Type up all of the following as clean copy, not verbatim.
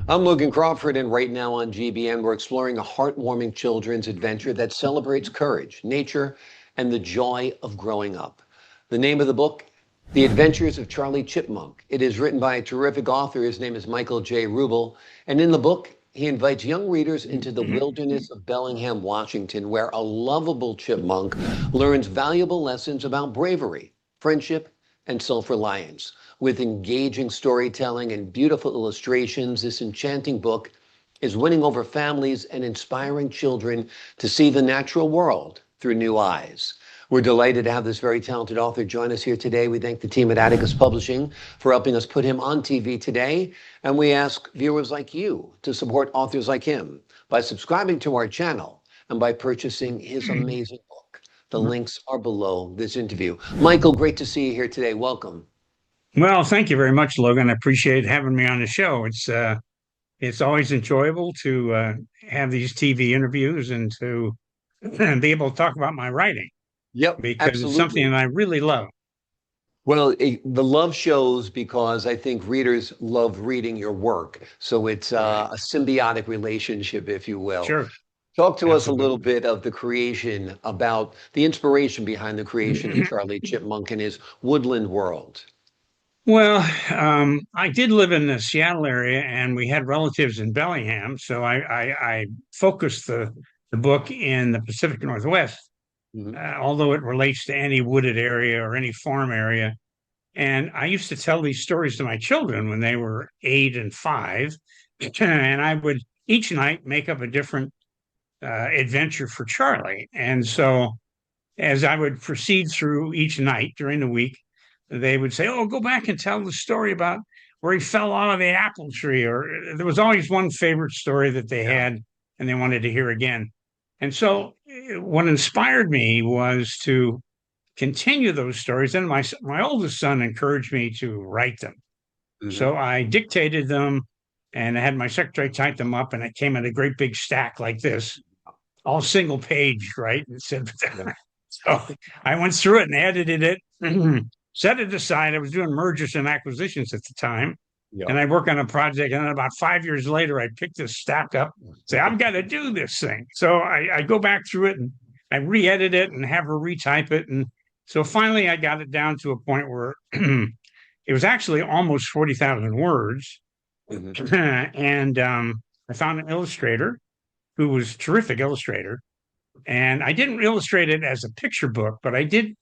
I'm Logan Crawford, and right now on GBN, we're exploring a heartwarming children's adventure that celebrates courage, nature, and the joy of growing up. The name of the book, The Adventures of Charlie Chipmunk. It is written by a terrific author. His name is MichaelJRubel. And in the book, he invites young readers into the wilderness of Bellingham, Washington, where a lovable chipmunk learns valuable lessons about bravery, friendship, and self-reliance. With engaging storytelling and beautiful illustrations, this enchanting book is winning over families and inspiring children to see the natural world through new eyes. We're delighted to have this very talented author join us here today. We thank the team at Atticus Publishing for helping us put him on TV today. And we ask viewers like you to support authors like him by subscribing to our channel and by purchasing his amazing book. The links are below this interview. Michael, great to see you here today. Welcome. Well, thank you very much, Logan. I appreciate having me on the show. It's always enjoyable to have these TV interviews and to be able to talk about my writing Yep, because it's something absolutely. that I really love. Well, the love shows because I think readers love reading your work. So it's Right. a symbiotic relationship, if you will. Sure. Talk to us a little Absolutely. bit of the creation, about the inspiration behind the creation of Charlie Chipmunk and his woodland world. Well, I did live in the Seattle area and we had relatives in Bellingham. So I focused the book in the Pacific Northwest, Mhm. although it relates to any wooded area or any farm area. And I used to tell these stories to my children when they were 8 and 5. And I would each night make up a different adventure for Charlie. And so as I would proceed through each night during the week, they would say, "Oh, go back and tell the story about where he fell out of the apple tree." Or there was always one favorite story that they Yeah. had and they wanted to hear again. And so what inspired me was to continue those stories. And my oldest son encouraged me to write them. Hmm. So I dictated them and I had my secretary type them up, and it came in a great big stack like this, all single page, right? And said, Yeah. so I went through it and edited it, set it aside. I was doing mergers and acquisitions at the time. Yeah. And I work on a project, and then about 5 years later, I picked this stack up, say, I've got to do this thing. So I go back through it and I re-edit it and have her retype it. And so finally I got it down to a point where it was actually almost 40,000 words. Hmm. And I found an illustrator who was a terrific illustrator. And I didn't illustrate it as a picture book, but I did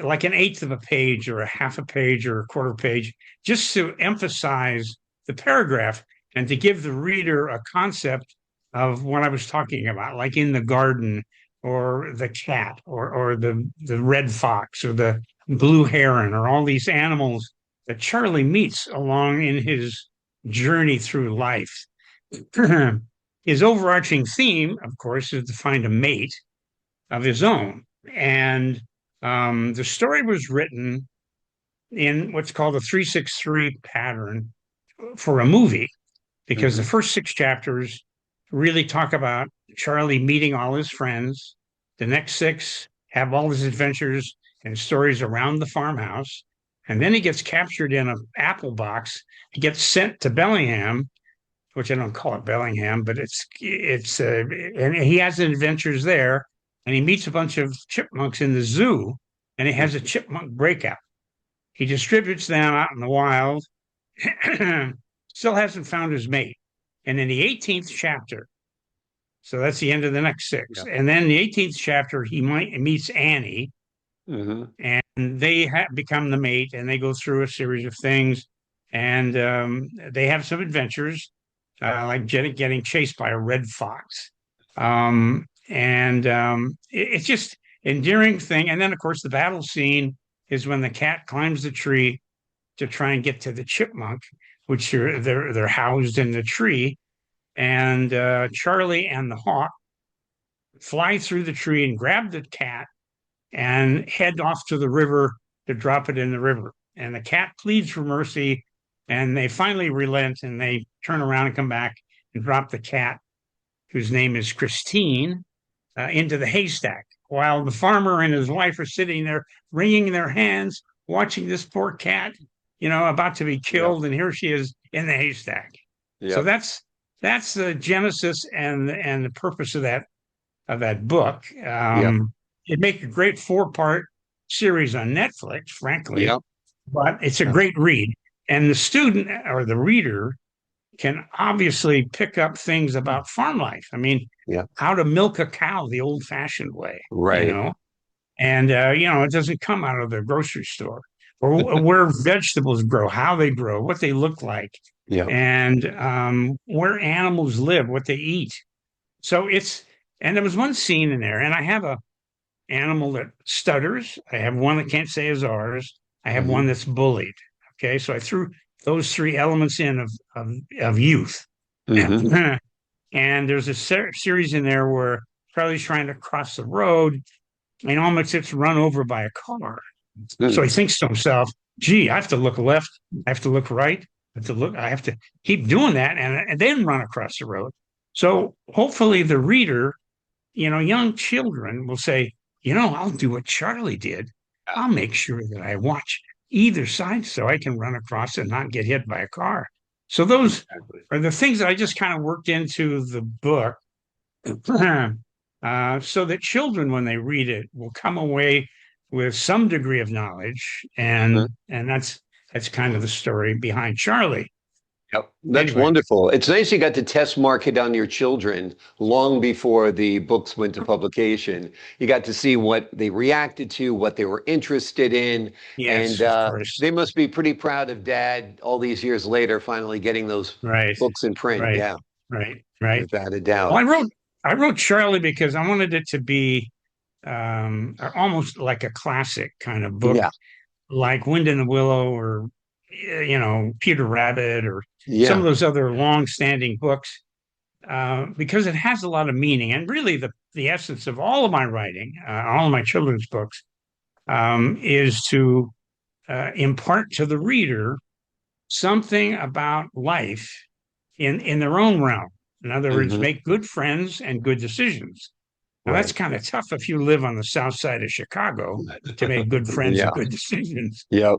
like an eighth of a page or a half a page or a quarter page just to emphasize the paragraph and to give the reader a concept of what I was talking about, like in the garden or the cat or the red fox or the blue heron or all these animals that Charlie meets along in his journey through life. His overarching theme, of course, is to find a mate of his own. And the story was written in what's called a 363 pattern for a movie, because the Hmm. first 6 chapters really talk about Charlie meeting all his friends. The next 6 have all his adventures and stories around the farmhouse. And then he gets captured in an apple box. He gets sent to Bellingham, which I don't call it Bellingham, but and he has adventures there, and he meets a bunch of chipmunks in the zoo, and he has a chipmunk breakout. He distributes them out in the wild, still hasn't found his mate, and in the 18th chapter, so that's the end of the next 6, Yeah. and then in the 18th chapter he meets Annie, Hmm. and they become the mate, and they go through a series of things, and they have some adventures, like getting chased by a red fox. And it's just endearing thing. And then, of course, the battle scene is when the cat climbs the tree to try and get to the chipmunk, which they're housed in the tree. And Charlie and the hawk fly through the tree and grab the cat and head off to the river to drop it in the river. And the cat pleads for mercy, and they finally relent and they turn around and come back and drop the cat, whose name is Christine, into the haystack, while the farmer and his wife are sitting there wringing their hands, watching this poor cat, about to be Yeah. killed. And here she is in the haystack. So Yep. that's the genesis and the purpose of that book. Yep. It'd make a great 4-part series on Netflix, frankly, Yep. but it's a Yep. great read. And the student or the reader can obviously pick up things about farm life. I mean, Yep. how to milk a cow the old-fashioned way, Right. and it doesn't come out of the grocery store, or where vegetables grow, how they grow, what they look like, Yep. and where animals live, what they eat. So and there was one scene in there, and I have a animal that stutters. I have one that can't say his R's. I have Hmm. one that's bullied. Okay, so I threw those 3 elements in of youth. Hmm. And there's a series in there where Charlie's trying to cross the road and almost gets run over by a car. So he thinks to himself, gee, I have to look left, I have to look right, I have to keep doing that and then run across the road. So hopefully the reader, young children will say, I'll do what Charlie did. I'll make sure that I watch either side so I can run across and not get hit by a car. So those Exactly. are the things that I just kind of worked into the book so that children, when they read it, will come away with some degree of knowledge, and that's kind of the story behind Charlie. Yep. That's Anyway, wonderful. It's nice you got to test market on your children long before the books went to publication. You got to see what they reacted to, what they were interested in, and yes, of course, they must be pretty proud of Dad all these years later, finally getting those right, books in print. right, Yeah, right. without a Well, doubt. I wrote Charlie because I wanted it to be almost like a classic kind of book, Yeah, like Wind in the Willow or Peter Rabbit or some of yeah. those other long-standing books, because it has a lot of meaning. And really, the essence of all of my writing, all of my children's books, is to impart to the reader something about life in their own realm. In other words, Hmm. make good friends and good decisions. Now that's Right. kind of tough if you live on the south side of Chicago to make good friends and Yeah. good decisions. Yep.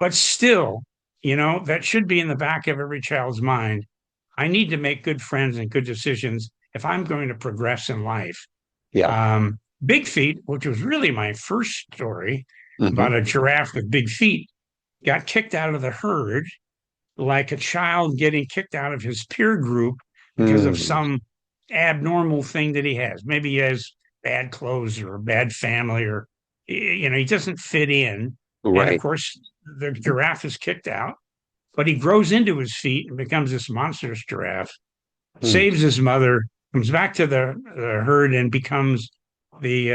But still, that should be in the back of every child's mind. I need to make good friends and good decisions if I'm going to progress in life. Yeah. Um, Big Feet, which was really my first story Hmm. about a giraffe with big feet, got kicked out of the herd like a child getting kicked out of his peer group because of Mm. some abnormal thing that he has. Maybe he has bad clothes or a bad family, or he doesn't fit in. And of Right. course, the giraffe is kicked out, but he grows into his feet and becomes this monstrous giraffe, Mm. saves his mother, comes back to the herd and becomes the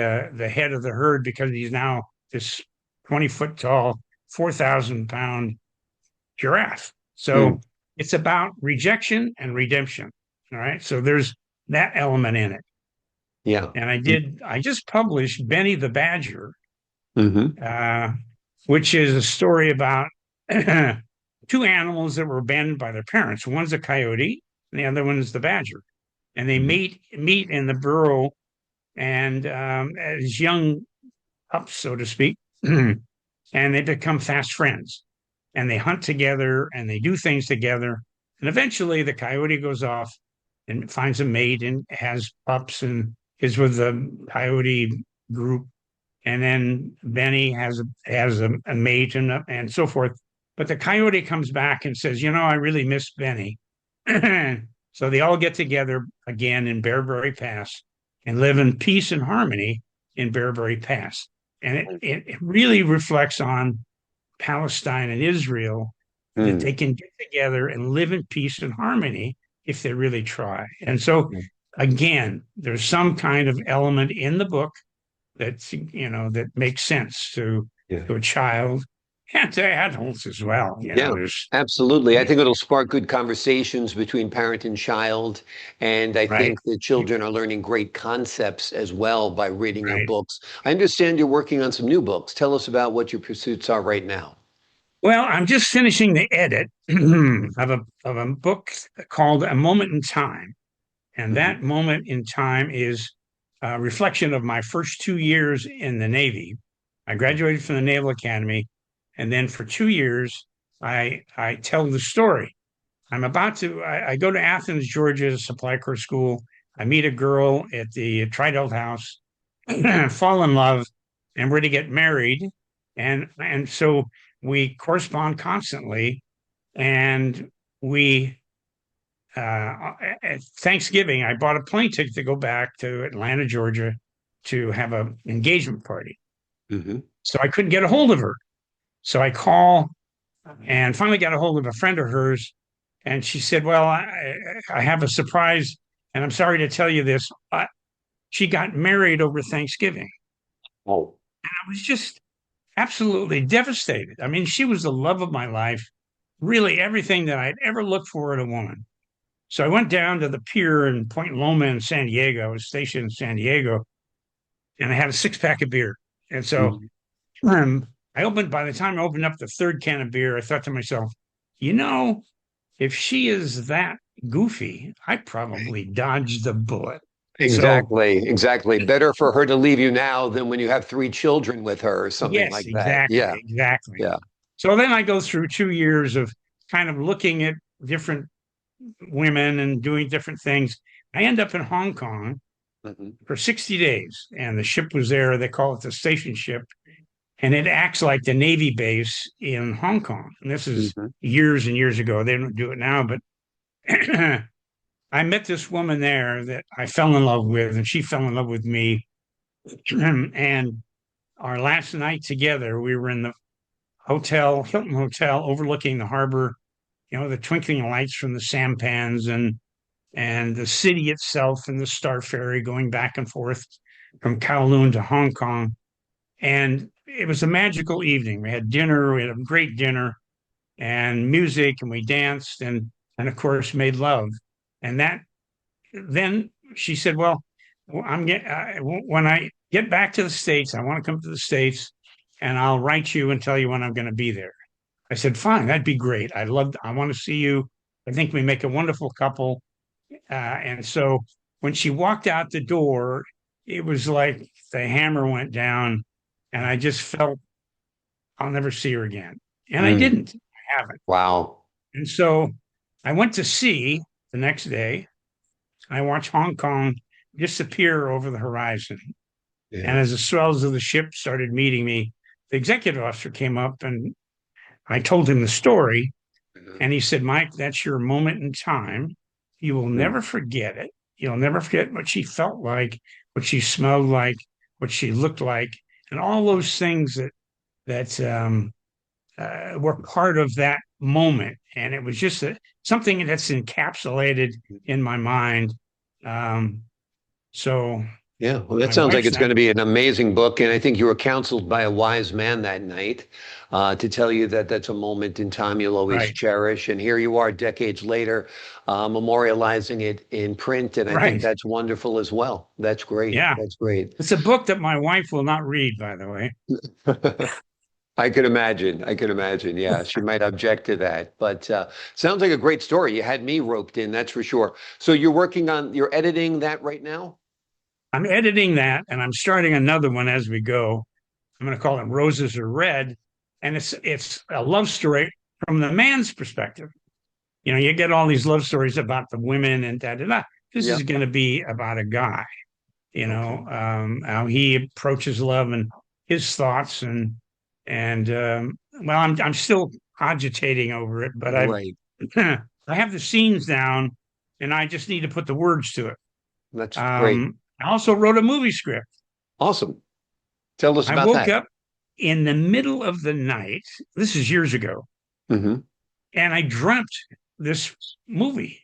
head of the herd because he's now this 20-foot tall, 4,000-pound giraffe. Mm. So it's about rejection and redemption. All right. So there's that element in it. Yeah. And I just published Benny the Badger, Hmm. uh, which is a story about two animals that were abandoned by their parents. One's a coyote and the other one is the badger. And they meet in the burrow and as young pups, so to speak, and they become fast friends. And they hunt together and they do things together. And eventually the coyote goes off and finds a mate and has pups and is with the coyote group. And then Benny has a mate and so forth. But the coyote comes back and says, I really miss Benny. So they all get together again in Bearberry Pass and live in peace and harmony in Bearberry Pass. And it really reflects on Palestine and Israel, that Mm. they can get together and live in peace and harmony if they really try. And so, again, there's some kind of element in the book that makes sense Yeah. to a child and to adults as well. Yeah, There's absolutely. I think it'll spark good conversations between parent and child. And I right, think the children are learning great concepts as well by reading your right. books. I understand you're working on some new books. Tell us about what your pursuits are right now. Well, I'm just finishing the edit of a book called A Moment in Time. And Hmm. that moment in time is a reflection of my first 2 years in the Navy. I graduated from the Naval Academy, and then for 2 years, I tell the story I go to Athens, Georgia, supply corps school. I meet a girl at the Tridelt House, fall in love, and we're to get married. And so we correspond constantly. And we, at Thanksgiving, I bought a plane ticket to go back to Atlanta, Georgia to have an engagement party. Mm-hmm. So I couldn't get a hold of her. So I call and finally got a hold of a friend of hers. And she said, well, I have a surprise. And I'm sorry to tell you this. She got married over Thanksgiving. Oh, I was just absolutely devastated. I mean, she was the love of my life, really everything that I'd ever looked for in a woman. So I went down to the pier in Point Loma in San Diego. I was stationed in San Diego, and I had a 6-pack of beer. And so mhm. by the time I opened up the third can of beer, I thought to myself, you know, if she is that goofy, I probably dodged the bullet. So, Exactly, exactly. Better for her to leave you now than when you have 3 children with her or something yes, like that. exactly, Yeah, exactly. yeah. So then I go through 2 years of kind of looking at different women and doing different things. I end up in Hong Kong Hmm. for 60 days, and the ship was there. They call it the station ship, and it acts like the Navy base in Hong Kong. And this is Hmm. years and years ago. They don't do it now, but I met this woman there that I fell in love with, and she fell in love with me. And our last night together, we were in the Hilton Hotel, overlooking the harbor. You know, the twinkling lights from the sampans and the city itself and the Star Ferry going back and forth from Kowloon to Hong Kong. And it was a magical evening. We had dinner, we had a great dinner and music, and we danced and of course made love. And that then she said, "Well, when I get back to the States, I want to come to the States, and I'll write you and tell you when I'm going to be there." I said, "Fine, that'd be great. I want to see you. I think we make a wonderful couple." And so when she walked out the door, it was like the hammer went down, and I just felt I'll never see her again. And I Mm. didn't. I haven't. Wow. And so I went to sea the next day. I watched Hong Kong disappear over the horizon. And Yeah. as the swells of the ship started meeting me, the executive officer came up and I told him the story. Mhm. And he said, Mike, that's your moment in time. You will Mm. never forget it. You'll never forget what she felt like, what she smelled like, what she looked like, and all those things that were part of that moment. And it was just something that's encapsulated in my mind. Um, so Yeah, well, that my sounds like wife's it's not going to be an amazing book. And I think you were counseled by a wise man that night to tell you that that's a moment in time you'll always right, cherish. And here you are decades later, memorializing it in print. And I think right. that's wonderful as well. That's great. Yeah. That's great. It's a book that my wife will not read, by the way. I could imagine. I could imagine. Yeah, she might object to that. But sounds like a great story. You had me roped in, that's for sure. So you're editing that right now? I'm editing that and I'm starting another one as we go. I'm going to call it Roses Are Red. And it's a love story from the man's perspective. You know, you get all these love stories about the women and da da da. This Yeah. is going to be about a guy, Okay. how he approaches love and his thoughts and well, I'm still cogitating over it, but Right. I have the scenes down, and I just need to put the words to it. That's great. I also wrote a movie script. Awesome. Tell us I about woke that. up in the middle of the night. This is years ago, Hmm. and I dreamt this movie.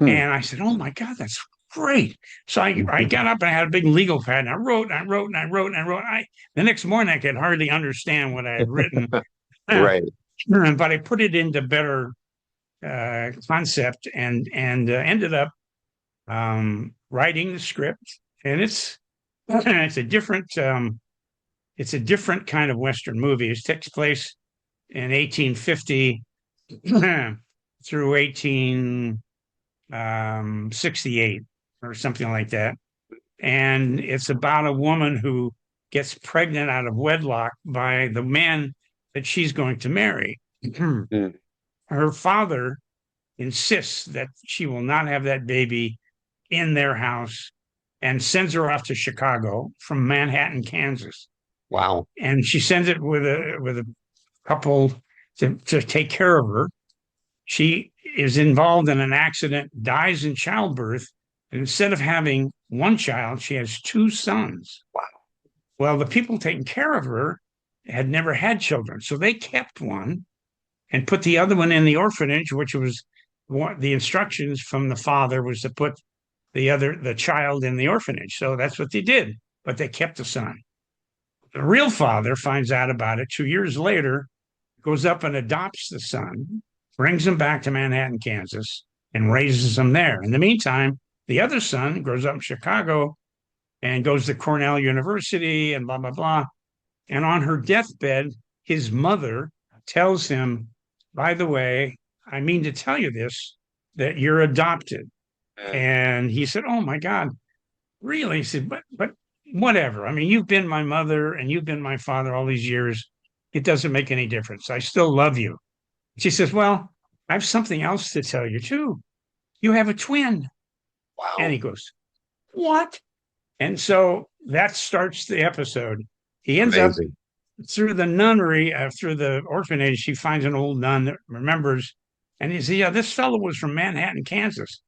Hmm. And I said, "Oh my God, that's great!" So I got up and I had a big legal pad and I wrote and I wrote and I wrote and I wrote. The next morning I could hardly understand what I had written, Right. but I put it into better concept and ended up writing the script. And it's a different kind of Western movie. It takes place in 1850 through 1868 or something like that. And it's about a woman who gets pregnant out of wedlock by the man that she's going to marry. Mm. Her father insists that she will not have that baby in their house and sends her off to Chicago from Manhattan, Kansas. Wow. And she sends it with a couple to take care of her. She is involved in an accident, dies in childbirth, and instead of having one child, she has two sons. Wow. Well, the people taking care of her had never had children, so they kept one and put the other one in the orphanage, which was the instructions from the father was to put the child in the orphanage. So that's what they did, but they kept the son. The real father finds out about it 2 years later, goes up and adopts the son, brings him back to Manhattan, Kansas, and raises him there. In the meantime, the other son grows up in Chicago and goes to Cornell University and blah, blah, blah. And on her deathbed, his mother tells him, by the way, I mean to tell you this, that you're adopted. And he said, oh my God, really? He said, but whatever. I mean, you've been my mother and you've been my father all these years. It doesn't make any difference. I still love you. She says, well, I have something else to tell you too. You have a twin. Wow. And he goes, what? And so that starts the episode. He ends up through the nunnery, through the orphanage. She finds an old nun that remembers. And he says, yeah, this fellow was from Manhattan, Kansas.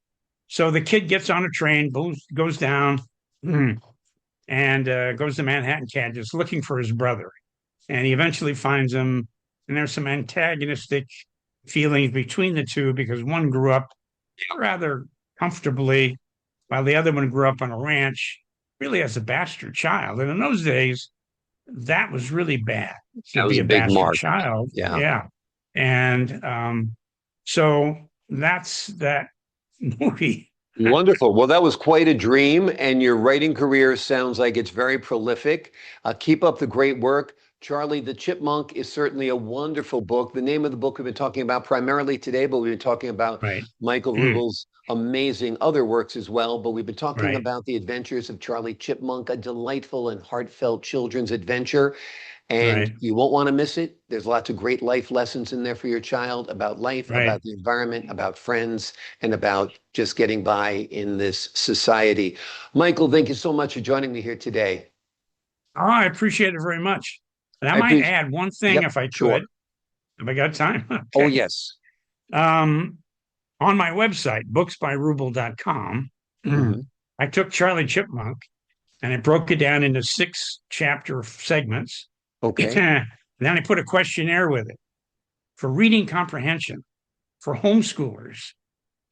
So the kid gets on a train, goes down, and goes to Manhattan, Kansas, looking for his brother. And he eventually finds him. And there's some antagonistic feelings between the two because one grew up rather comfortably while the other one grew up on a ranch, really as a bastard child. And in those days, that was really bad to be a bastard child. Yeah. And so that's that movie. Wonderful. Well, that was quite a dream, and your writing career sounds like it's very prolific. Keep up the great work. Charlie the Chipmunk is certainly a wonderful book. The name of the book we've been talking about primarily today, but we've been talking about Michael Rubel's amazing other works as well. But we've been talking about The Adventures of Charlie Chipmunk, a delightful and heartfelt children's adventure. And you won't want to miss it. There's lots of great life lessons in there for your child about life, about the environment, about friends, and about just getting by in this society. Michael, thank you so much for joining me here today. Oh, I appreciate it very much. And I might add one thing if I could, if I got time. Okay. Oh, yes. On my website, booksbyrubel.com, I took Charlie Chipmunk and I broke it down into 6 chapter segments. Okay. Then I put a questionnaire with it for reading comprehension for homeschoolers.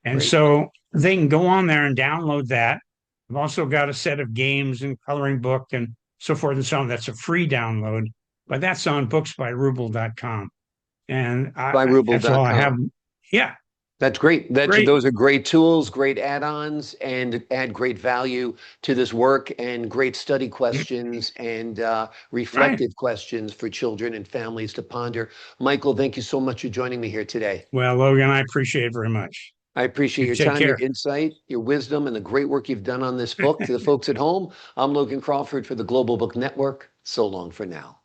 And so they can go on there and download that. I've also got a set of games and coloring book and so forth and so on. That's a free download, but that's on booksbyrubel.com. And that's all I have. Yeah. That's great. Those are great tools, great add-ons, and add great value to this work, and great study questions and reflective questions for children and families to ponder. Michael, thank you so much for joining me here today. Well, Logan, I appreciate it very much. I appreciate your time, your insight, your wisdom, and the great work you've done on this book. To the folks at home, I'm Logan Crawford for the Global Book Network. So long for now.